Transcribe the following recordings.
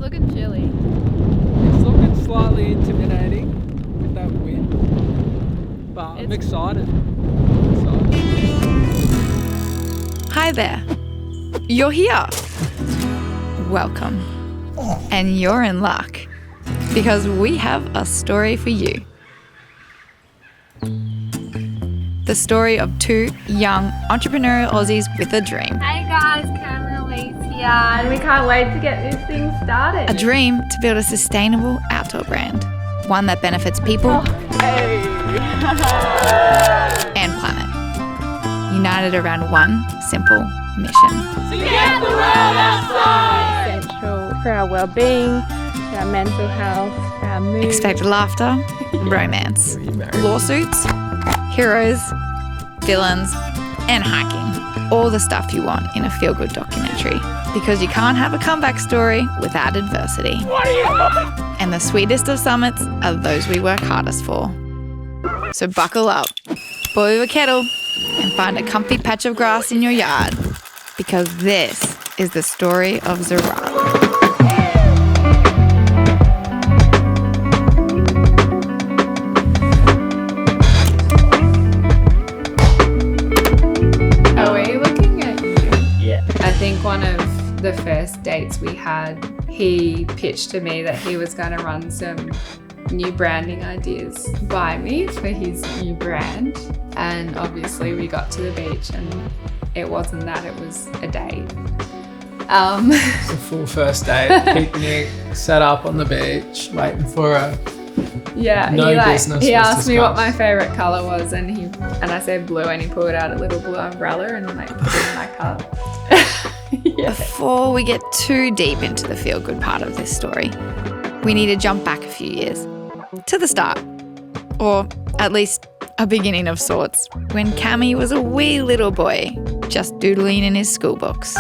looking chilly. It's looking slightly intimidating with that wind, but I'm excited. Hi there. You're here. Welcome. And you're in luck because we have a story for you. The story of two young entrepreneurial Aussies with a dream. Hey guys, Cam and Elise here, and we can't wait to get this thing started. A dream to build a sustainable outdoor brand. One that benefits people and planet. United around one simple mission. To get the world outside! Essential for our well-being, for our mental health, for our mood. Expect laughter, romance, lawsuits, heroes, villains, and hiking. All the stuff you want in a feel-good documentary. Because you can't have a comeback story without adversity. And the sweetest of summits are those we work hardest for. So buckle up, boil a kettle, and find a comfy patch of grass in your yard. Because this is the story of Zorali. I think one of the first dates we had, he pitched to me that he was going to run some new branding ideas by me for his new brand. And obviously we got to the beach and it wasn't that, it was a date. It's a full first date, picnic, set up on the beach, waiting for a business. He asked me what discussed. my favourite colour was and I said blue and he pulled out a little blue umbrella and put it in my cup. Before we get too deep into the feel-good part of this story, we need to jump back a few years to the start, or at least a beginning of sorts, when Cammy was a wee little boy just doodling in his school books.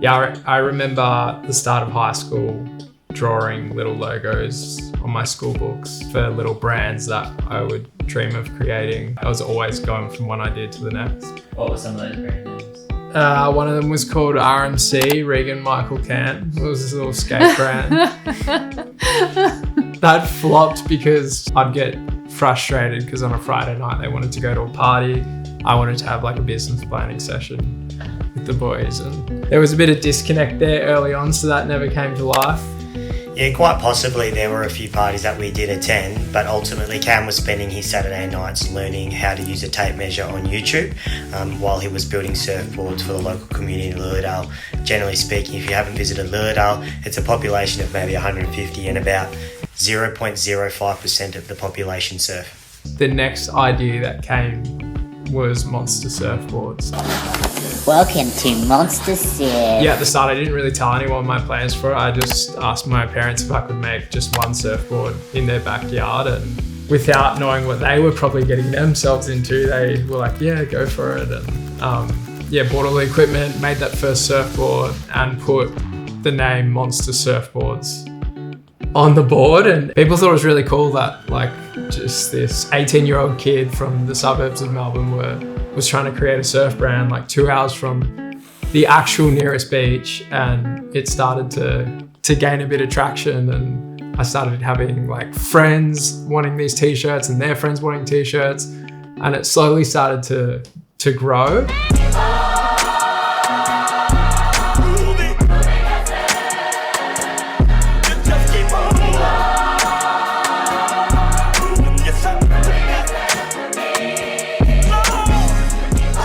Yeah, I remember the start of high school drawing little logos on my school books for little brands that I would dream of creating. I was always going from one idea to the next. What were some of those brand names? One of them was called RMC, Regan Michael Can. It was this little skate brand. That flopped because I'd get frustrated because on a Friday night they wanted to go to a party. I wanted to have like a business planning session with the boys, and there was a bit of disconnect there early on, so that never came to life. Yeah, quite possibly there were a few parties that we did attend, but ultimately Cam was spending his Saturday nights learning how to use a tape measure on YouTube while he was building surfboards for the local community in Lilydale. Generally speaking, if you haven't visited Lilydale, it's a population of maybe 150 and about 0.05% of the population surf. The next idea that came was monster surfboards. Welcome to Monster Surf. Yeah, at the start I didn't really tell anyone my plans for it. I just asked my parents if I could make just one surfboard in their backyard, and without knowing what they were probably getting themselves into, they were like, yeah, go for it. And bought all the equipment, made that first surfboard and put the name Monster Surfboards on the board, and people thought it was really cool that like just this 18-year-old kid from the suburbs of Melbourne was trying to create a surf brand like 2 hours from the actual nearest beach, and it started to gain a bit of traction, and I started having like friends wanting these t-shirts and their friends wanting t-shirts, and it slowly started to grow.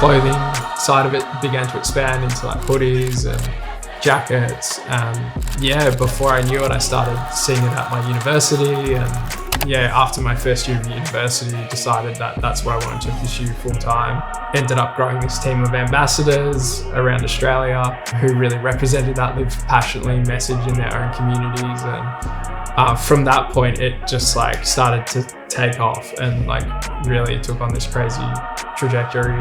Clothing side of it began to expand into like hoodies and jackets, and before I knew it I started seeing it at my university, and after my first year of university decided that that's what I wanted to pursue full time. Ended up growing this team of ambassadors around Australia who really represented that live passionately message in their own communities, and from that point it just like started to take off and like really took on this crazy trajectory.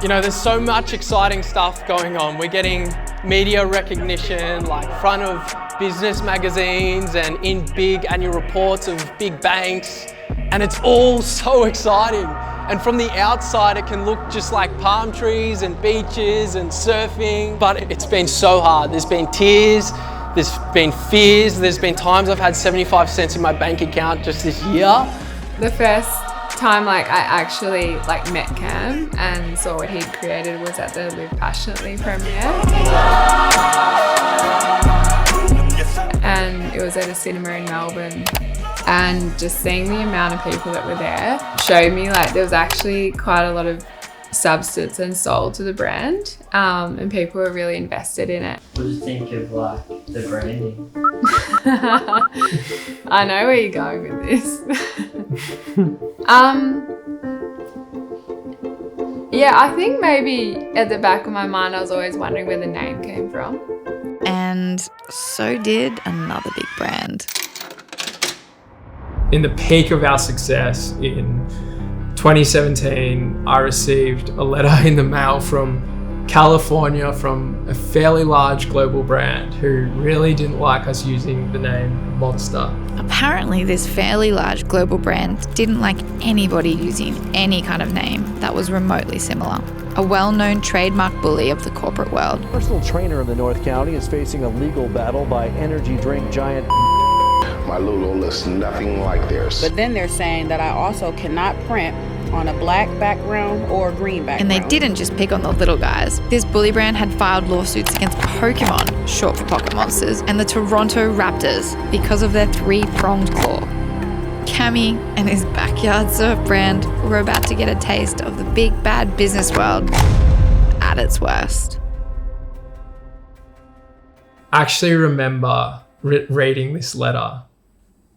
And there's so much exciting stuff going on. We're getting media recognition, like front of business magazines and in big annual reports of big banks, and it's all so exciting. And from the outside, it can look just like palm trees and beaches and surfing, but it's been so hard. There's been tears, there's been fears, there's been times I've had 75 cents in my bank account just this year. The first time I actually met Cam and saw what he'd created was at the Live Passionately premiere. And it was at a cinema in Melbourne. And just seeing the amount of people that were there showed me there was actually quite a lot of substance and soul to the brand, and people were really invested in it. What do you think of the branding? I know where you're going with this. Yeah, I think maybe at the back of my mind I was always wondering where the name came from. And so did another big brand. In the peak of our success in 2017, I received a letter in the mail from California from a fairly large global brand who really didn't like us using the name Monster. Apparently, this fairly large global brand didn't like anybody using any kind of name that was remotely similar. A well-known trademark bully of the corporate world. Personal trainer in the North County is facing a legal battle by energy drink giant. My logo looks nothing like theirs. But then they're saying that I also cannot print on a black background or a green background. And they didn't just pick on the little guys. This bully brand had filed lawsuits against Pokemon, short for Pocket Monsters, and the Toronto Raptors because of their three-pronged claw. Cammy and his backyard surf brand were about to get a taste of the big bad business world at its worst. I actually remember reading this letter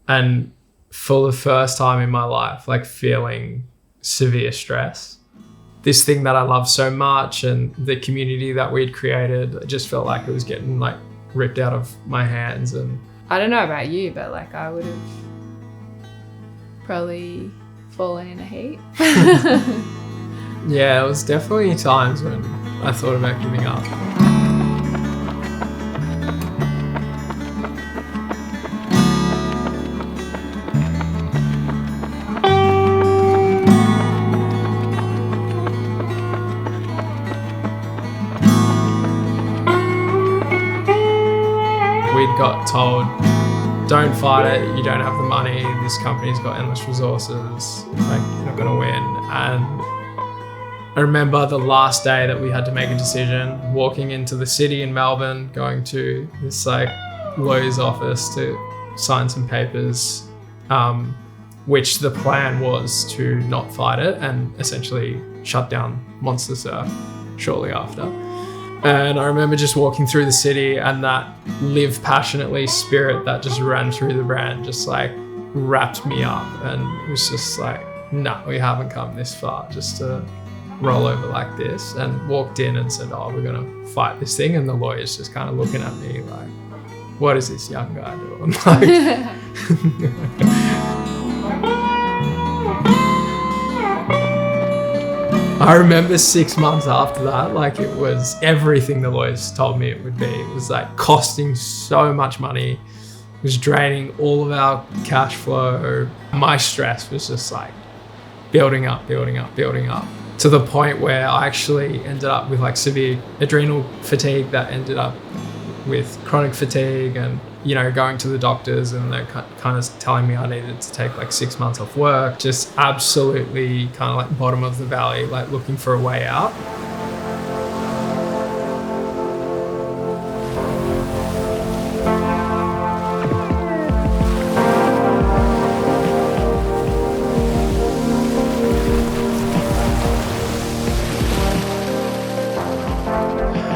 and for the first time in my life, feeling severe stress. This thing that I love so much and the community that we'd created, it just felt like it was getting ripped out of my hands. And I don't know about you, but I would have probably fallen in a heap. yeah, it was definitely times when I thought about giving up. Got told, don't fight it, you don't have the money, this company's got endless resources, you're not gonna win. And I remember the last day that we had to make a decision, walking into the city in Melbourne, going to this lawyer's office to sign some papers, which the plan was to not fight it and essentially shut down Monster Surf shortly after. And I remember just walking through the city and that live passionately spirit that just ran through the brand just wrapped me up, and it was just no, we haven't come this far just to roll over like this. And walked in and said, oh, we're gonna fight this thing, and the lawyer's just kind of looking at me what is this young guy doing? I remember 6 months after that, it was everything the lawyers told me it would be. It was costing so much money. It was draining all of our cash flow. My stress was just building up to the point where I actually ended up with severe adrenal fatigue that ended up with chronic fatigue and, going to the doctors, and they're kind of telling me I needed to take 6 months off work, just absolutely kind of bottom of the valley, looking for a way out.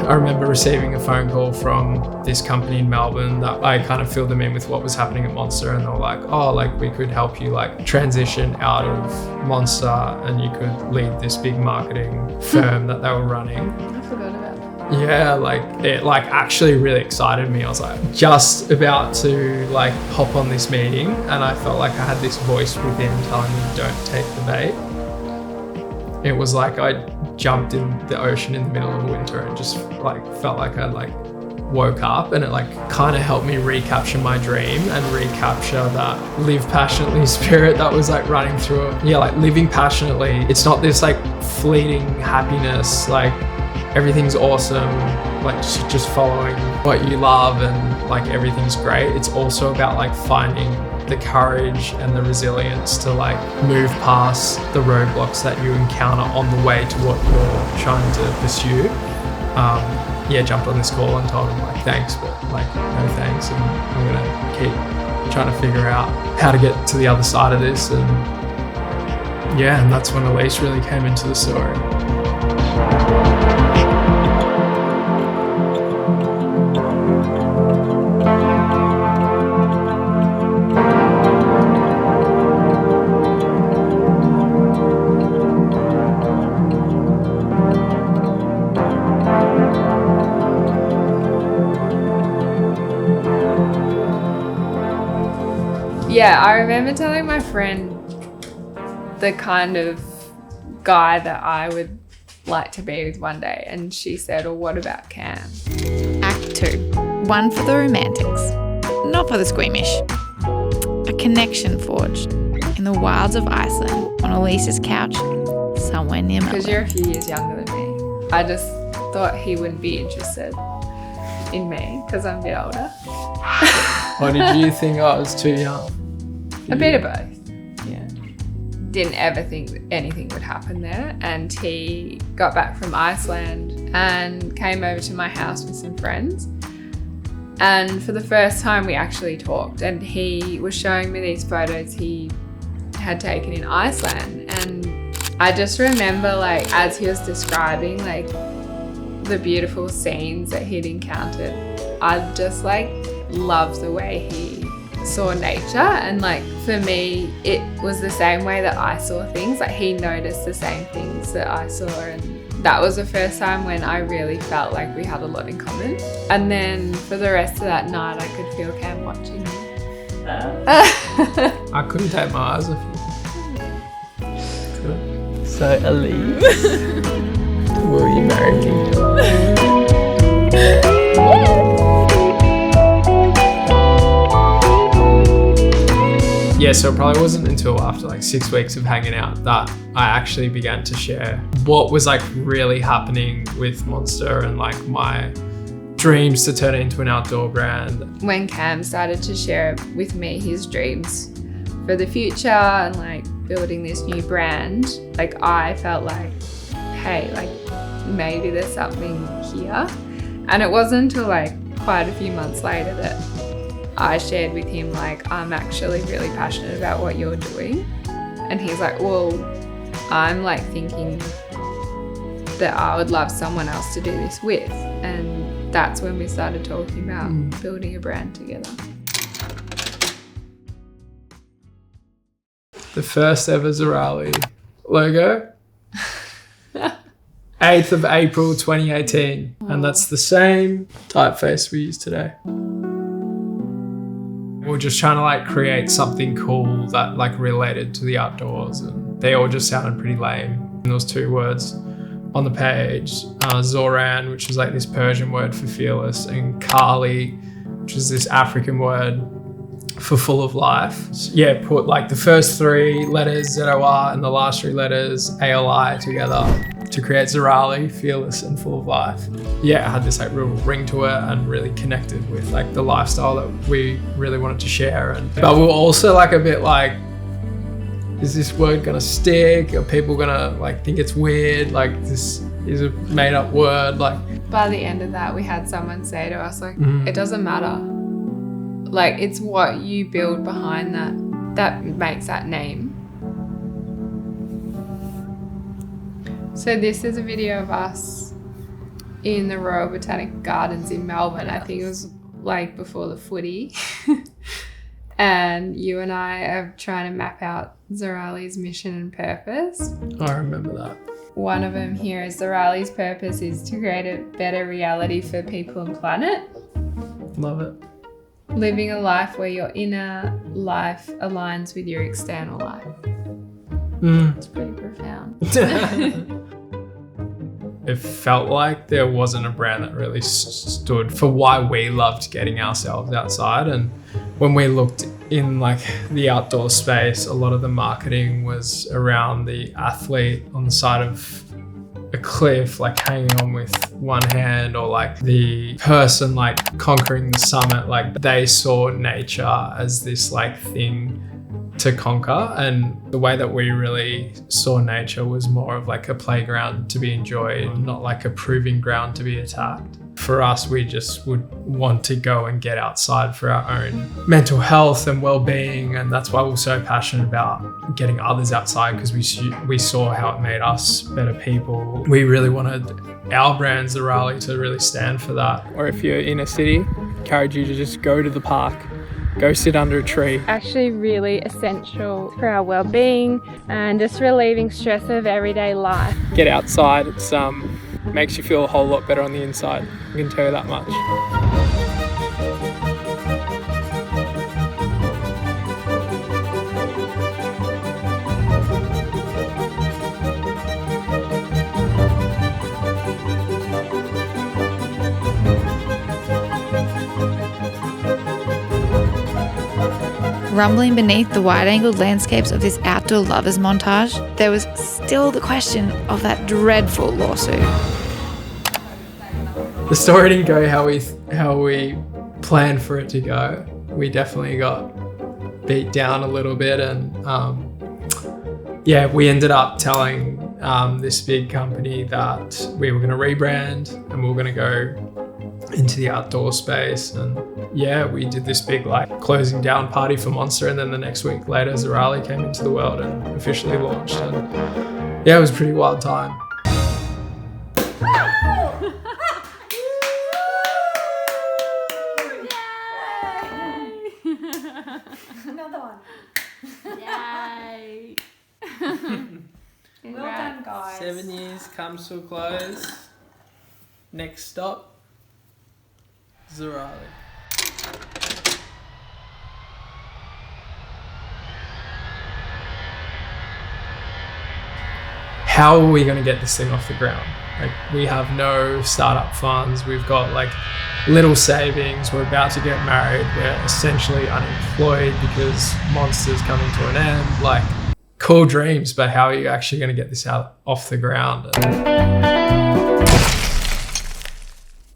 I remember receiving a phone call from this company in Melbourne that I kind of filled them in with what was happening at Monster, and they were like, oh, we could help you transition out of Monster and you could lead this big marketing firm that they were running. I forgot about that. Yeah, it actually really excited me. I was just about to hop on this meeting, and I felt like I had this voice within telling me, don't take the bait. It was I jumped in the ocean in the middle of winter and just felt like I'd woke up, and it like kind of helped me recapture my dream and recapture that live passionately spirit that was like running through it. Yeah, like living passionately. It's not this like fleeting happiness, like everything's awesome, like just following what you love and like everything's great. It's also about like finding the courage and the resilience to like move past the roadblocks that you encounter on the way to what you're trying to pursue. Jumped on this call and told him like thanks, but like no thanks, and I'm gonna keep trying to figure out how to get to the other side of this. And that's when Elise really came into the story. Yeah, I remember telling my friend the kind of guy that I would like to be with one day, and she said, well, what about Cam? Act 2. One for the romantics, not for the squeamish. A connection forged in the wilds of Iceland on Elise's couch, somewhere near Melbourne. Because you're a few years younger than me. I just thought he wouldn't be interested in me because I'm a bit older. Or did you think I was too young? A bit of both. Yeah. Didn't ever think that anything would happen there. And he got back from Iceland and came over to my house with some friends. And for the first time we actually talked, and he was showing me these photos he had taken in Iceland. And I just remember like as he was describing like the beautiful scenes that he'd encountered, I just like loved the way he saw nature. And like for me it was the same way that I saw things. Like he noticed the same things that I saw, and that was the first time when I really felt like we had a lot in common. And then for the rest of that night I could feel Cam watching me. I couldn't take my eyes off you. So Elise, will you marry me? Yeah, so it probably wasn't until after like 6 weeks of hanging out that I actually began to share what was like really happening with Monster and like my dreams to turn it into an outdoor brand. When Cam started to share with me his dreams for the future and like building this new brand, like I felt like, hey, like maybe there's something here. And it wasn't until like quite a few months later that I shared with him like, I'm actually really passionate about what you're doing. And he's like, well, I'm like thinking that I would love someone else to do this with. And that's when we started talking about building a brand together. The first ever Zorali logo, 8th of April 2018. And that's the same typeface we use today. We're just trying to like create something cool that like related to the outdoors, and they all just sounded pretty lame. And there was 2 words on the page, Zoran, which is like this Persian word for fearless, and Kali, which is this African word for full of life. So, yeah, put like the first 3 letters ZOR and the last 3 letters ALI together to create Zorali, fearless and full of life. Yeah, it had this like real ring to it and really connected with like the lifestyle that we really wanted to share. But we were also like a bit like, is this word gonna stick? Are people gonna like think it's weird? Like this is a made up word. Like by the end of that, we had someone say to us like, it doesn't matter. Like it's what you build behind that makes that name. So this is a video of us in the Royal Botanic Gardens in Melbourne. I think it was like before the footy. And you and I are trying to map out Zorali's mission and purpose. I remember that. One of them here is Zorali's purpose is to create a better reality for people and planet. Love it. Living a life where your inner life aligns with your external life. It's pretty profound. it felt like there wasn't a brand that really stood for why we loved getting ourselves outside. And when we looked in like the outdoor space, a lot of the marketing was around the athlete on the side of a cliff, like hanging on with one hand, or like the person like conquering the summit. Like they saw nature as this like thing to conquer, and the way that we really saw nature was more of like a playground to be enjoyed, not like a proving ground to be attacked. For us, we just would want to go and get outside for our own mental health and well-being, and that's why we're so passionate about getting others outside, because we saw how it made us better people. We really wanted our brand Zorali to really stand for that. Or if you're in a city, encourage you to just go to the park, go sit under a tree. Actually really essential for our well-being and just relieving stress of everyday life. Get outside, it's makes you feel a whole lot better on the inside, I can tell you that much. Rumbling beneath the wide-angled landscapes of this outdoor lovers montage, there was still the question of that dreadful lawsuit. The story didn't go how we planned for it to go. We definitely got beat down a little bit, and we ended up telling this big company that we were going to rebrand and we were going to go into the outdoor space. And we did this big like closing down party for Monster, and then the next week later Zorali came into the world and officially launched, and it was a pretty wild time. Another one. Yay. Well done, guys. 7 years comes to a close. Next stop, Zorali. How are we going to get this thing off the ground? Like, we have no startup funds. We've got like little savings. We're about to get married. We're essentially unemployed because Monster's coming to an end. Like, cool dreams, but how are you actually going to get this off the ground?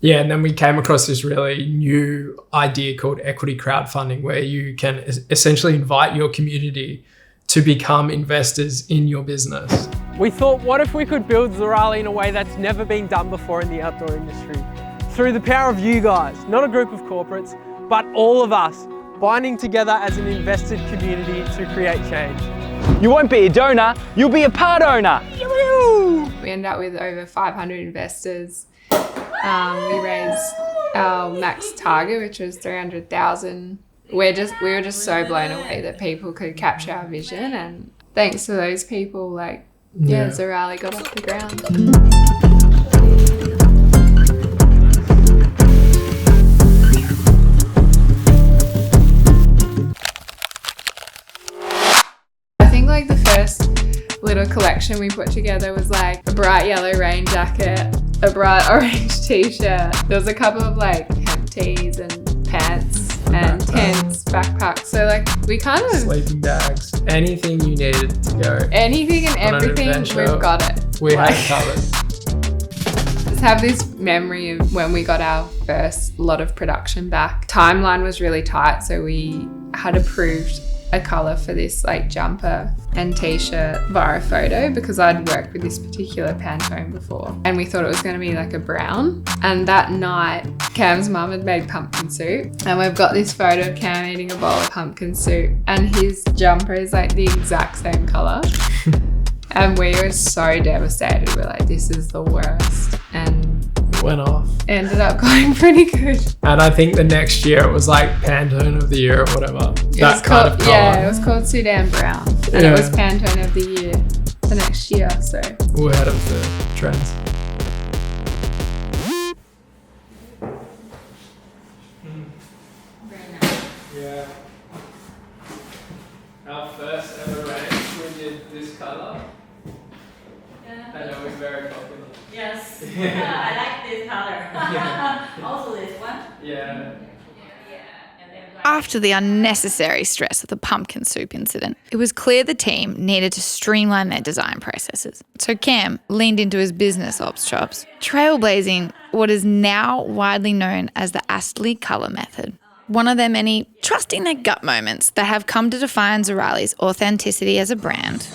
And then we came across this really new idea called equity crowdfunding, where you can essentially invite your community to become investors in your business. We thought, what if we could build Zorali in a way that's never been done before in the outdoor industry? Through the power of you guys, not a group of corporates, but all of us, binding together as an invested community to create change. You won't be a donor, you'll be a part owner. We ended up with over 500 investors. We raised our max target, which was 300,000. We were just so blown away that people could capture our vision, and thanks to those people, Zorali got off the ground. I think like the first little collection we put together was like a bright yellow rain jacket, a bright orange t-shirt. There was a couple of like hemp tees and pants and tents, backpacks. So like we kind of sleeping bags, anything you needed to go. Anything and everything, we've got it. We had it covered. Just have this memory of when we got our first lot of production back. Timeline was really tight, so we had approved a colour for this like jumper and t-shirt via photo because I'd worked with this particular Pantone before, and we thought it was going to be like a brown. And that night Cam's mum had made pumpkin soup, and we've got this photo of Cam eating a bowl of pumpkin soup, and his jumper is like the exact same colour. And we were so devastated. We're like, this is the worst. And it went off. Ended up going pretty good. And I think the next year it was like Pantone of the Year or whatever. That kind of colour. Yeah, it was called Sudan Brown. And it was Pantone of the Year the next year, so. We're ahead of the trends. Yeah. Our first ever range, we did this colour. And it was very popular. Yes. I like this color. Also this one. Yeah. After the unnecessary stress of the pumpkin soup incident, it was clear the team needed to streamline their design processes. So Cam leaned into his business ops chops, trailblazing what is now widely known as the Astley colour method. One of their many trusting their gut moments that have come to define Zorali's authenticity as a brand.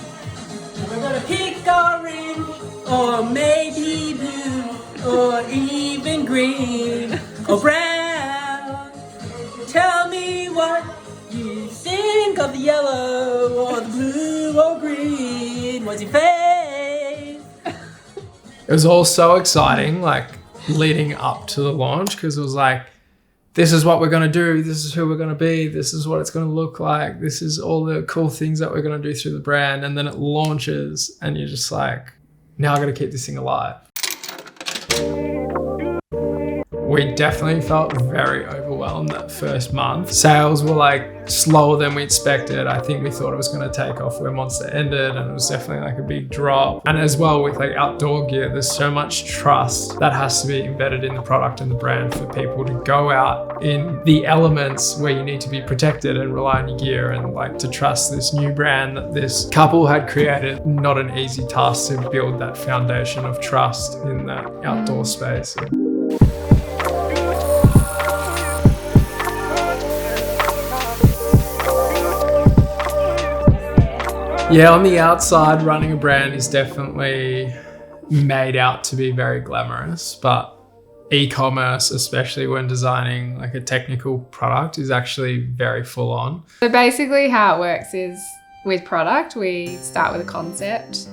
We're gonna pick orange, or maybe blue, or even green, or brown. Tell me what you think of the yellow, or the blue, or green. What's your fave? It was all so exciting, like leading up to the launch, because it was like, this is what we're going to do. This is who we're going to be. This is what it's going to look like. This is all the cool things that we're going to do through the brand. And then it launches and you're just like, now I got to keep this thing alive. We definitely felt very overwhelmed that first month. Sales were like slower than we expected. I think we thought it was going to take off where Monster ended, and it was definitely like a big drop. And as well with like outdoor gear, there's so much trust that has to be embedded in the product and the brand for people to go out in the elements where you need to be protected and rely on your gear, and like to trust this new brand that this couple had created. Not an easy task to build that foundation of trust in that outdoor space. Yeah, on the outside, running a brand is definitely made out to be very glamorous, but e-commerce, especially when designing like a technical product, is actually very full on. So basically how it works is with product, we start with a concept.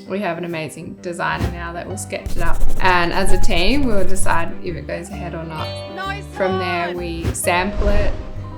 We have an amazing designer now that will sketch it up. And as a team, we'll decide if it goes ahead or not. From there, we sample it.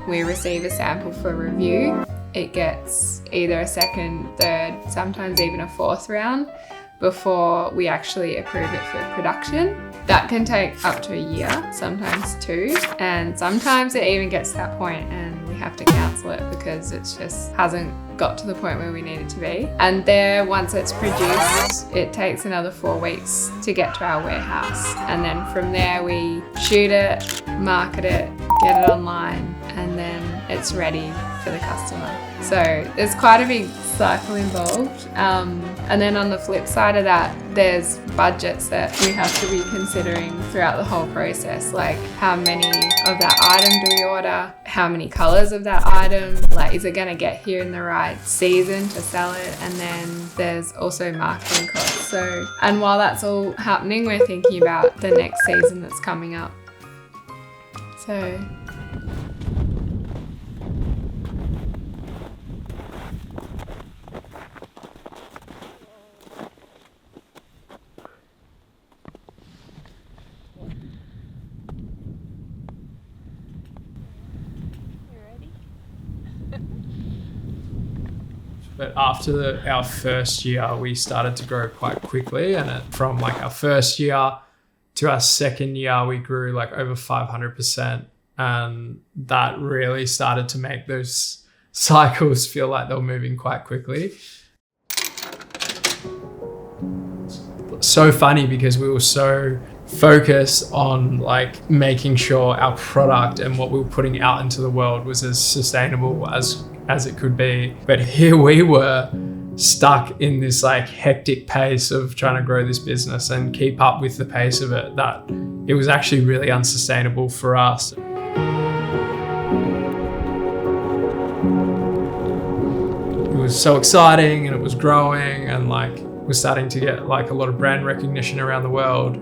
We receive a sample for review. It gets either a second, third, sometimes even a fourth round before we actually approve it for production. That can take up to a year, sometimes 2, and sometimes it even gets to that point and we have to cancel it because it just hasn't got to the point where we need it to be. And there, once it's produced, it takes another 4 weeks to get to our warehouse. And then from there we shoot it, market it, get it online, and then it's ready for the customer. So there's quite a big cycle involved. And then on the flip side of that, there's budgets that we have to be considering throughout the whole process. Like how many of that item do we order? How many colors of that item? Like, is it gonna get here in the right season to sell it? And then there's also marketing costs. So, and while that's all happening, we're thinking about the next season that's coming up. So. But after our first year, we started to grow quite quickly. And from like our first year to our second year, we grew like over 500%. And that really started to make those cycles feel like they were moving quite quickly. So funny because we were so focused on like making sure our product and what we were putting out into the world was as sustainable as it could be. But here we were stuck in this like hectic pace of trying to grow this business and keep up with the pace of it, that it was actually really unsustainable for us. It was so exciting and it was growing and like we're starting to get like a lot of brand recognition around the world,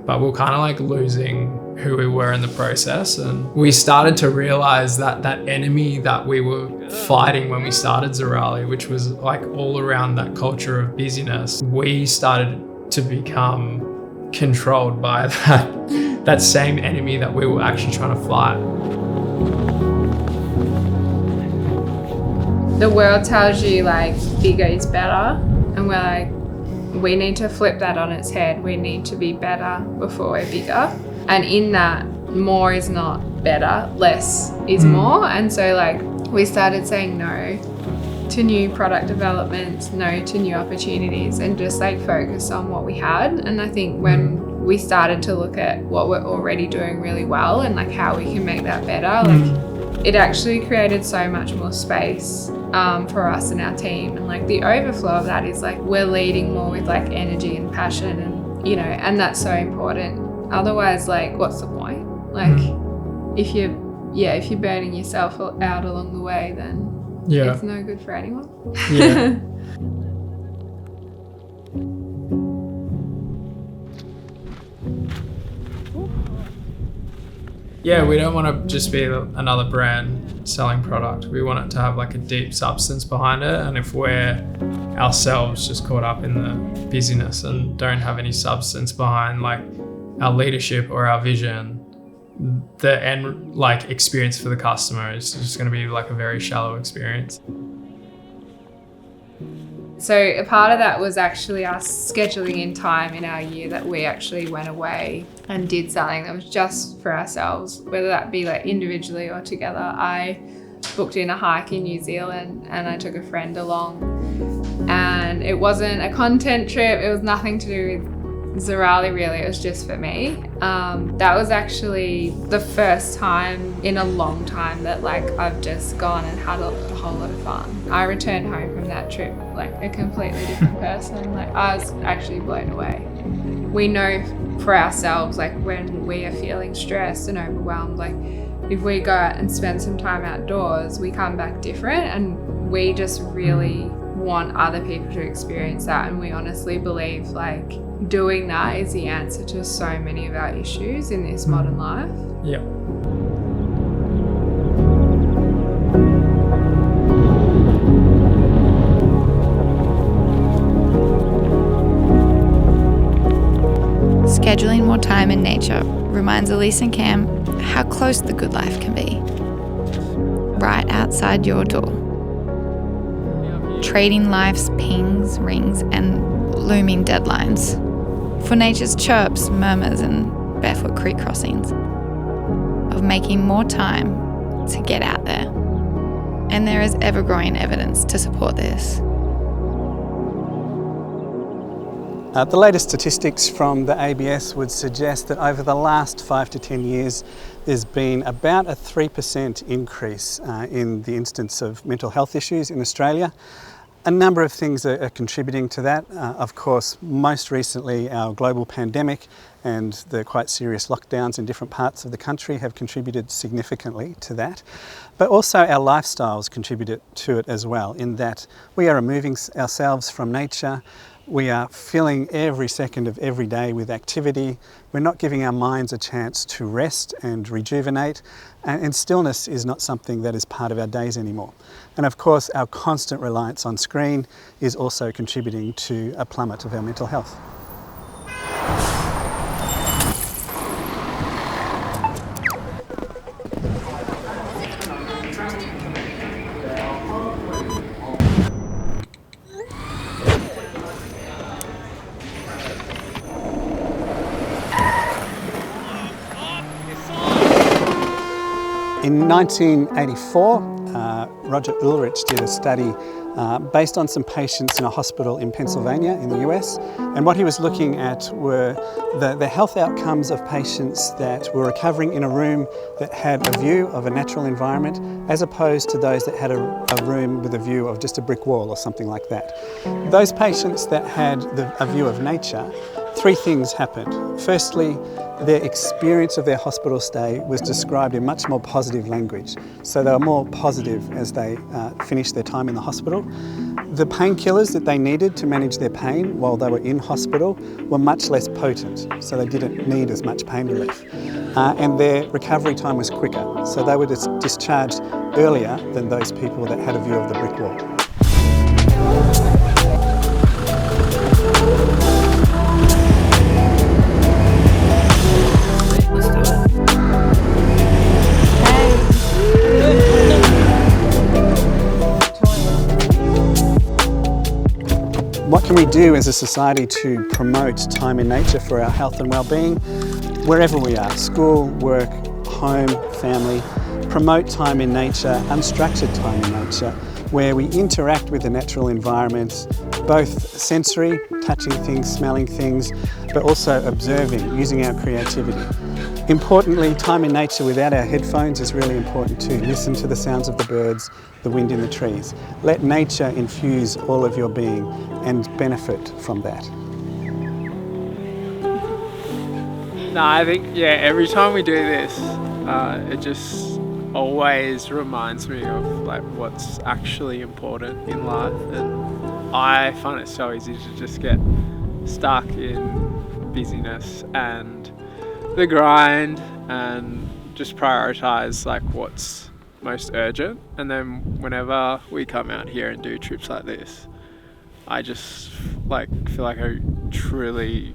but we're kind of like losing who we were in the process. And we started to realize that that enemy that we were fighting when we started Zorali, which was like all around that culture of busyness, we started to become controlled by that same enemy that we were actually trying to fight. The world tells you like bigger is better, and we're like, we need to flip that on its head. We need to be better before we're bigger. And in that, more is not better, less is more. And so like we started saying no to new product development, no to new opportunities, and just like focus on what we had. And I think when we started to look at what we're already doing really well and like how we can make that better, like it actually created so much more space for us and our team. And like the overflow of that is like we're leading more with like energy and passion, and you know, and that's so important. Otherwise, like what's the point? Like if you're burning yourself out along the way, then it's no good for anyone. Yeah. Yeah, we don't want to just be another brand selling product. We want it to have like a deep substance behind it. And if we're ourselves just caught up in the busyness and don't have any substance behind like our leadership or our vision, the end like experience for the customer is just going to be like a very shallow experience. So a part of that was actually us scheduling in time in our year that we actually went away and did something that was just for ourselves, whether that be like individually or together. I booked in a hike in New Zealand and I took a friend along, and it wasn't a content trip. It was nothing to do with Zorali really, it was just for me. That was actually the first time in a long time that like I've just gone and had a whole lot of fun. I returned home from that trip like a completely different person. Like I was actually blown away. We know for ourselves, like when we are feeling stressed and overwhelmed, like if we go out and spend some time outdoors, we come back different, and we just really want other people to experience that. And we honestly believe like doing that is the answer to so many of our issues in this modern life. Yeah. Scheduling more time in nature reminds Elise and Cam how close the good life can be. Right outside your door. Trading life's pings, rings, and looming deadlines for nature's chirps, murmurs, and barefoot creek crossings. Of making more time to get out there. And there is ever-growing evidence to support this. The latest statistics from the ABS would suggest that over the last 5 to 10 years, there's been about a 3% increase in the instance of mental health issues in Australia. A number of things are contributing to that. Of course, most recently our global pandemic and the quite serious lockdowns in different parts of the country have contributed significantly to that. But also our lifestyles contributed to it as well, in that we are removing ourselves from nature. We are filling every second of every day with activity. We're not giving our minds a chance to rest and rejuvenate. And stillness is not something that is part of our days anymore. And of course, our constant reliance on screen is also contributing to a plummet of our mental health. In 1984, Roger Ulrich did a study based on some patients in a hospital in Pennsylvania in the US, and what he was looking at were the health outcomes of patients that were recovering in a room that had a view of a natural environment as opposed to those that had a room with a view of just a brick wall or something like that. Those patients that had a view of nature, three things happened. Firstly, their experience of their hospital stay was described in much more positive language. So they were more positive as they finished their time in the hospital. The painkillers that they needed to manage their pain while they were in hospital were much less potent, so they didn't need as much pain relief. And their recovery time was quicker, so they were discharged earlier than those people that had a view of the brick wall. What can we do as a society to promote time in nature for our health and well-being? Wherever we are, school, work, home, family, promote time in nature, unstructured time in nature, where we interact with the natural environment, both sensory, touching things, smelling things, but also observing, using our creativity. Importantly, time in nature without our headphones is really important too. Listen to the sounds of the birds, the wind in the trees. Let nature infuse all of your being and benefit from that. No, I think, every time we do this, it just always reminds me of like what's actually important in life, and I find it so easy to just get stuck in busyness and the grind and just prioritize like what's most urgent. And then whenever we come out here and do trips like this, I just like feel like I truly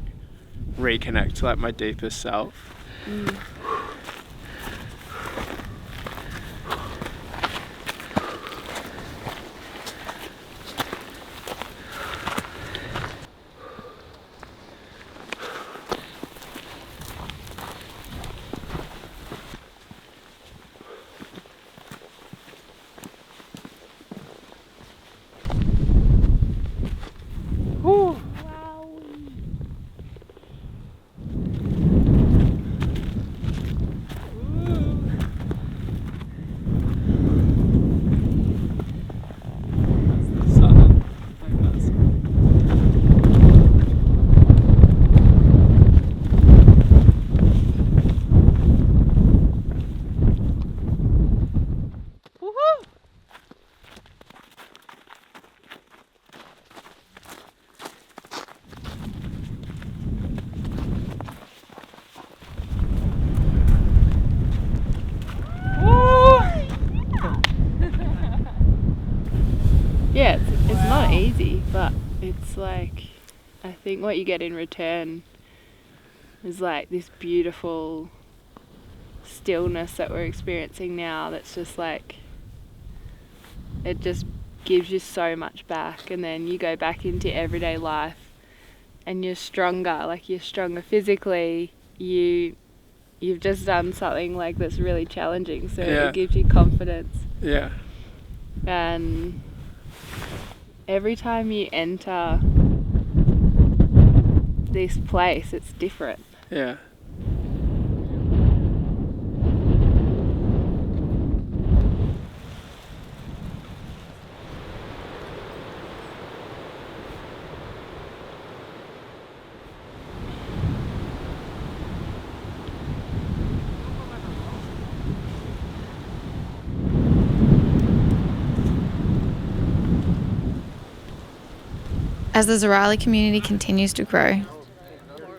reconnect to like my deepest self. Yeah, it's not easy, but it's like, I think what you get in return is like this beautiful stillness that we're experiencing now that's just like, it just gives you so much back, and then you go back into everyday life and you're stronger, like you're stronger physically, you've just done something like that's really challenging, so it gives you confidence. Yeah. And every time you enter this place, it's different. Yeah. As the Zorali community continues to grow,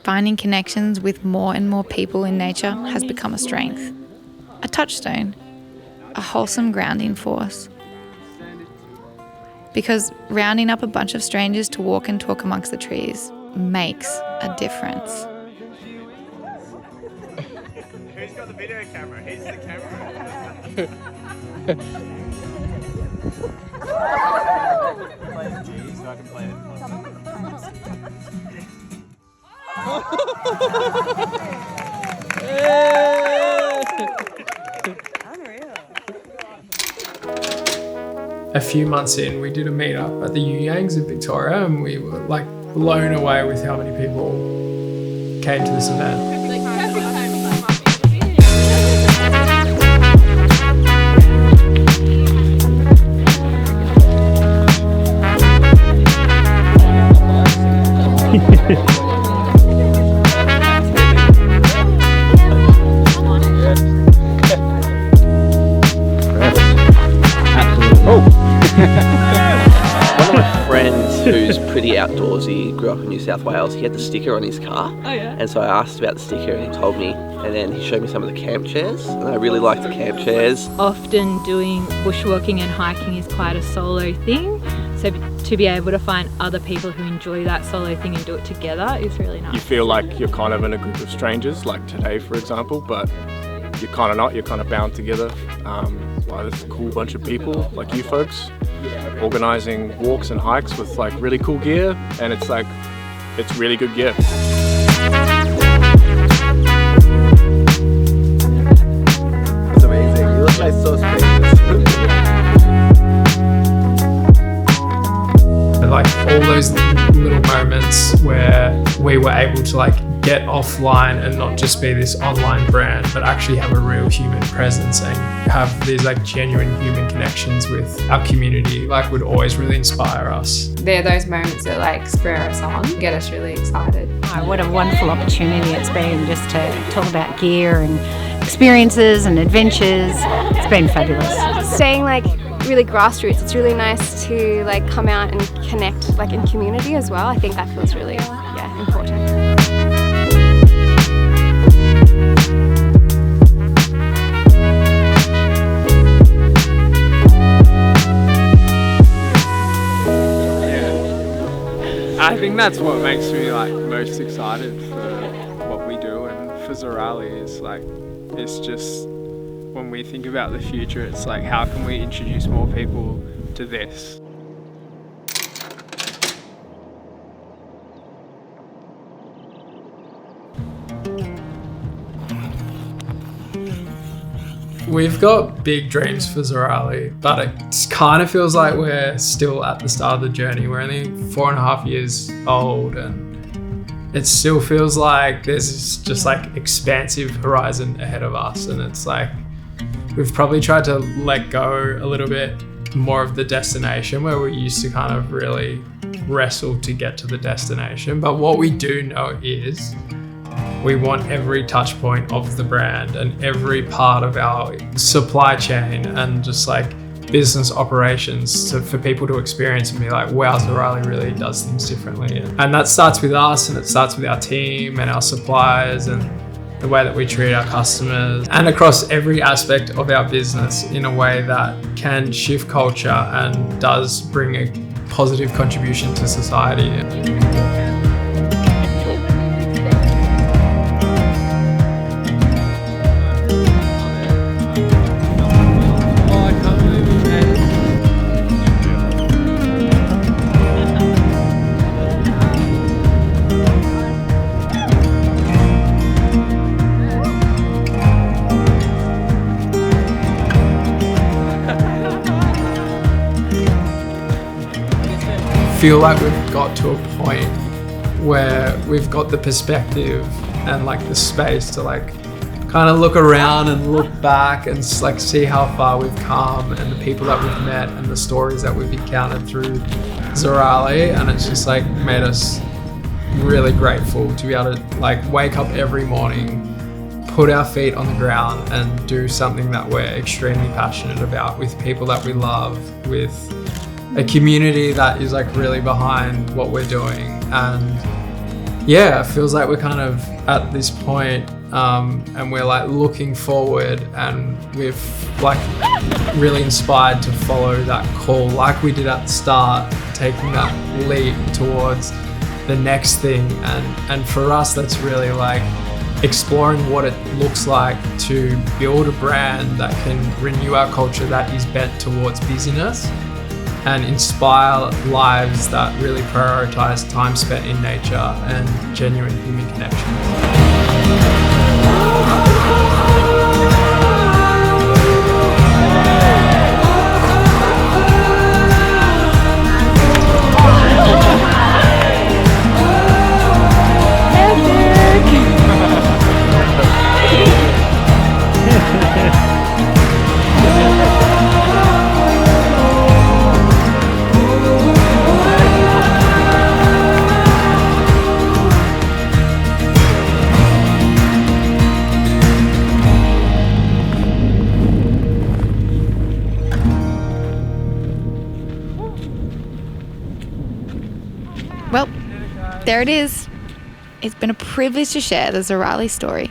finding connections with more and more people in nature has become a strength, a touchstone, a wholesome grounding force. Because rounding up a bunch of strangers to walk and talk amongst the trees makes a difference. Who's got the video camera? He's the camera. So I can play it. A few months in, we did a meetup at the Yangs in Victoria, and we were like blown away with how many people came to this event. One of my friends who's pretty outdoorsy, grew up in New South Wales, he had the sticker on his car. Oh yeah. And so I asked about the sticker and he told me, and then he showed me some of the camp chairs, and I really liked the camp chairs. Often doing bushwalking and hiking is quite a solo thing, so to be able to find other people who enjoy that solo thing and do it together is really nice. You feel like you're kind of in a group of strangers, like today for example, but you're kind of not, you're kind of bound together. There's a cool bunch of people like you folks organising walks and hikes with like really cool gear, and it's like, it's really good gear. It's amazing, you look like so spacious. get offline and not just be this online brand, but actually have a real human presence and have these like genuine human connections with our community, like would always really inspire us. They're those moments that like spur us on, get us really excited. Oh, what a wonderful opportunity it's been just to talk about gear and experiences and adventures. It's been fabulous. Staying like really grassroots, it's really nice to like come out and connect like in community as well. I think that feels really important. I think that's what makes me like most excited for what we do and for Zorali is like, it's just when we think about the future, it's like how can we introduce more people to this? We've got big dreams for Zorali, but it kind of feels like we're still at the start of the journey. We're only 4.5 years old, and it still feels like there's this just like expansive horizon ahead of us. And it's like, we've probably tried to let go a little bit more of the destination where we used to kind of really wrestle to get to the destination. But what we do know is we want every touch point of the brand and every part of our supply chain and just like business operations for people to experience and be like, wow, Zorali really does things differently. And that starts with us, and it starts with our team and our suppliers and the way that we treat our customers, and across every aspect of our business in a way that can shift culture and does bring a positive contribution to society. Feel like we've got to a point where we've got the perspective and like the space to like kind of look around and look back and like see how far we've come and the people that we've met and the stories that we've encountered through Zorali. And it's just like made us really grateful to be able to like wake up every morning, put our feet on the ground and do something that we're extremely passionate about with people that we love, with a community that is like really behind what we're doing. And yeah, it feels like we're kind of at this point, and we're like looking forward, and we've like really inspired to follow that call like we did at the start, taking that leap towards the next thing. And for us, that's really like exploring what it looks like to build a brand that can renew our culture that is bent towards busyness and inspire lives that really prioritize time spent in nature and genuine human connections. Well, there it is. It's been a privilege to share the Zorali story.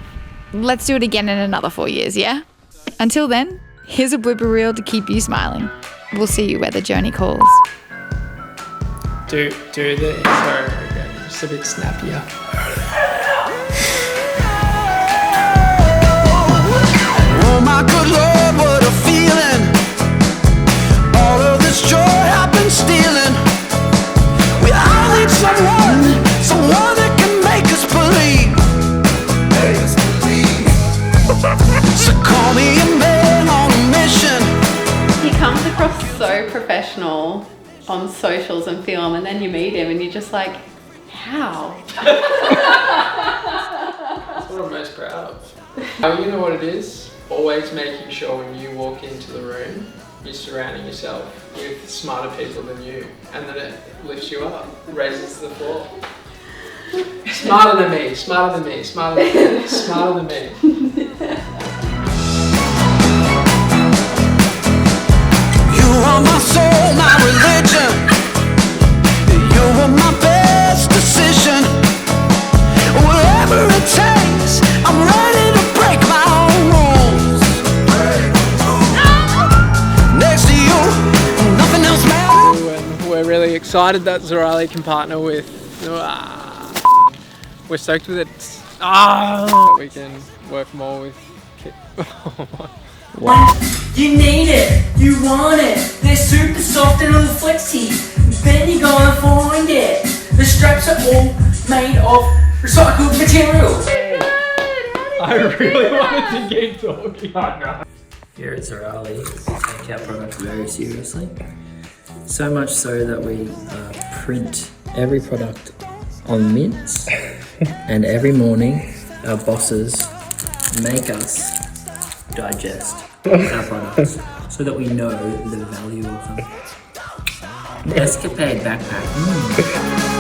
Let's do it again in another 4 years, yeah? Until then, here's a blooper reel to keep you smiling. We'll see you where the journey calls. Do the intro again, just a bit snappier. Oh my good Lord, what a feeling. All of this joy I've been stealing. We all need someone that can make us believe. So call me a man on a mission. He comes across so professional on socials and film, and then you meet him and you're just like, how? what I'm most proud of. You know what it is? Always making sure when you walk into the room, you're surrounding yourself with smarter people than you, and then it lifts you up, raises the floor. Smarter than me, smarter than me, smarter than me, smarter than me. You are my soul, my religion. You were my best decision. Whatever it takes, I'm ready to break my own rules. Next to you, nothing else matters. We're really excited that Zorali can partner with. We're stoked with it. We can work more with kids. You need it, you want it. They're super soft and a little flexy. Then you go and find it. The straps are all made of recycled materials. I really wanted to keep talking. Oh, no. Here at Zorali, we take our product very seriously. So much so that we print every product on mints, and every morning our bosses make us digest our products so that we know the value of them. Escapade backpack.